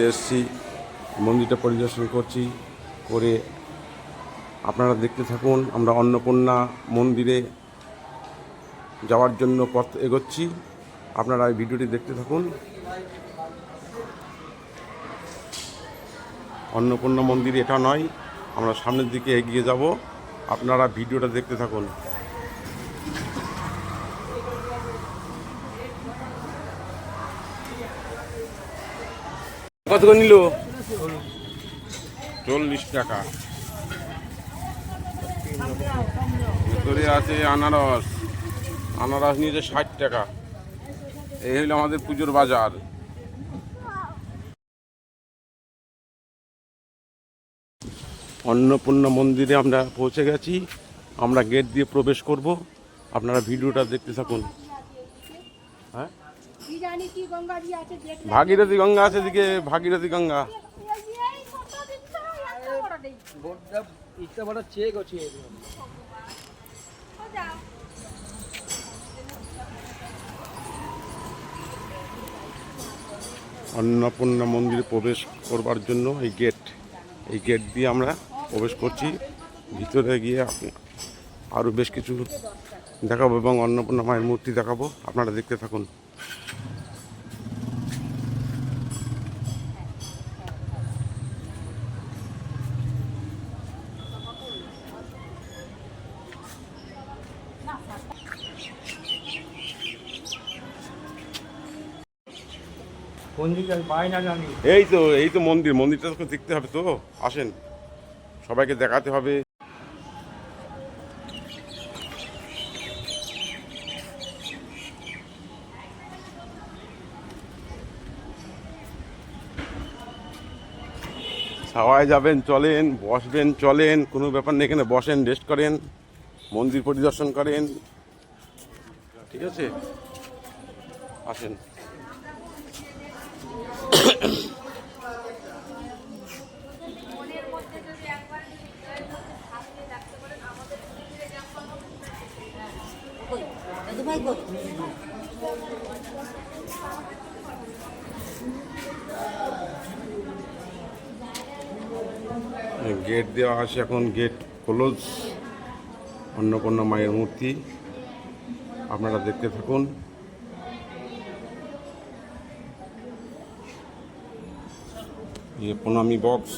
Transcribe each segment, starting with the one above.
এসেছি, মন্দিরটা পরিদর্শন করছি, করে আপনারা দেখতে থাকুন। আমরা অন্নপূর্ণা মন্দিরে যাওয়ার জন্য পথ এগোচ্ছি, আপনারা এই ভিডিওটি দেখতে থাকুন। অন্নপূর্ণা মন্দির এটা নয়, আমরা সামনের দিকে এগিয়ে যাব, আপনারা ভিডিওটা দেখতে থাকুন। কত করে নিল? 40 টাকা। ভিতরে আছে আনারস, আনারস নিয়েছে 60 টাকা। এই হলো আমাদের পুজোর বাজার। অন্নপূর্ণা মন্দিরে আমরা পৌঁছে গেছি, আমরা গেট দিয়ে প্রবেশ করব, আপনারা ভিডিওটা দেখতে থাকুন। হ্যাঁ, ভাগীরথী গঙ্গা আছে এদিকে, ভাগীরথী গঙ্গা। অন্নপূর্ণা মন্দিরে প্রবেশ করবার জন্য এই গেট দিয়ে আমরা প্রবেশ করছি। ভিতরে গিয়ে আরও বেশ কিছু দেখাবো এবং অন্নপূর্ণা মায়ের মূর্তি দেখাবো, আপনারা দেখতে থাকুন। এই তো মন্দিরটা তো দেখতে হবে, তো আসেন, সবাইকে দেখাতে হবে। সবাই যাবেন, চলেন, বসবেন, চলেন, কোনো ব্যাপার নেই, এখানে বসেন, রেস্ট করেন, মন্দির পরিদর্শন করেন, ঠিক আছে? আসেন। গেট দেওয়া আছে, এখন গেট ক্লোজ। অন্নপূর্ণা মায়ের মূর্তি আপনারা দেখতে থাকুন। প্রণামী বক্স,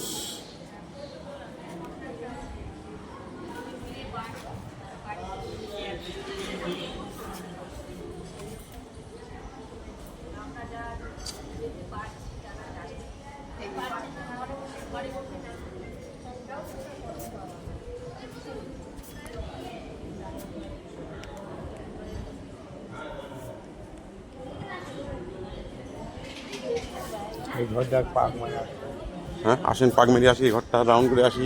হ্যাঁ আসেন, পাক মেরে আসি, ঘরটা রাউন্ড করে আসি।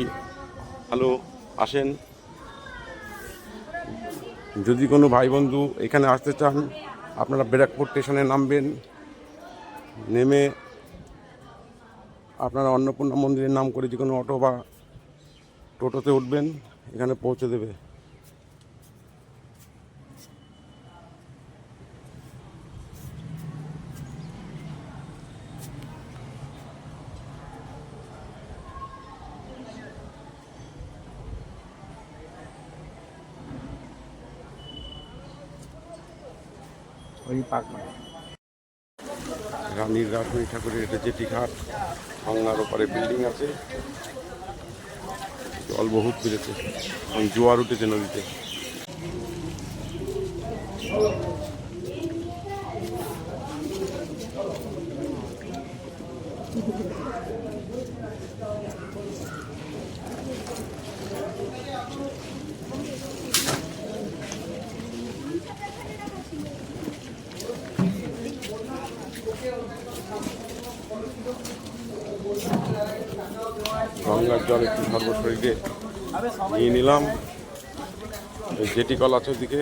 হ্যালো, আসেন। যদি কোনো ভাই বন্ধু এখানে আসতে চান, আপনারা ব্যারাকপুর স্টেশনে নামবেন, নেমে আপনারা অন্নপূর্ণা মন্দিরের নাম করে যে কোনো অটো বা টোটোতে উঠবেন, এখানে পৌঁছে দেবে। রানীর রাসমণি ঠাকুরের এটা জেটি ঘাট, গঙ্গার ওপারে বিল্ডিং আছে, জল বহুত বেড়েছে, জোয়ার উঠেছে নদীতে। গঙ্গার জল একটু সর্বশরীরে নিয়ে নিলাম। এই জেটি কল আছে ওদিকে,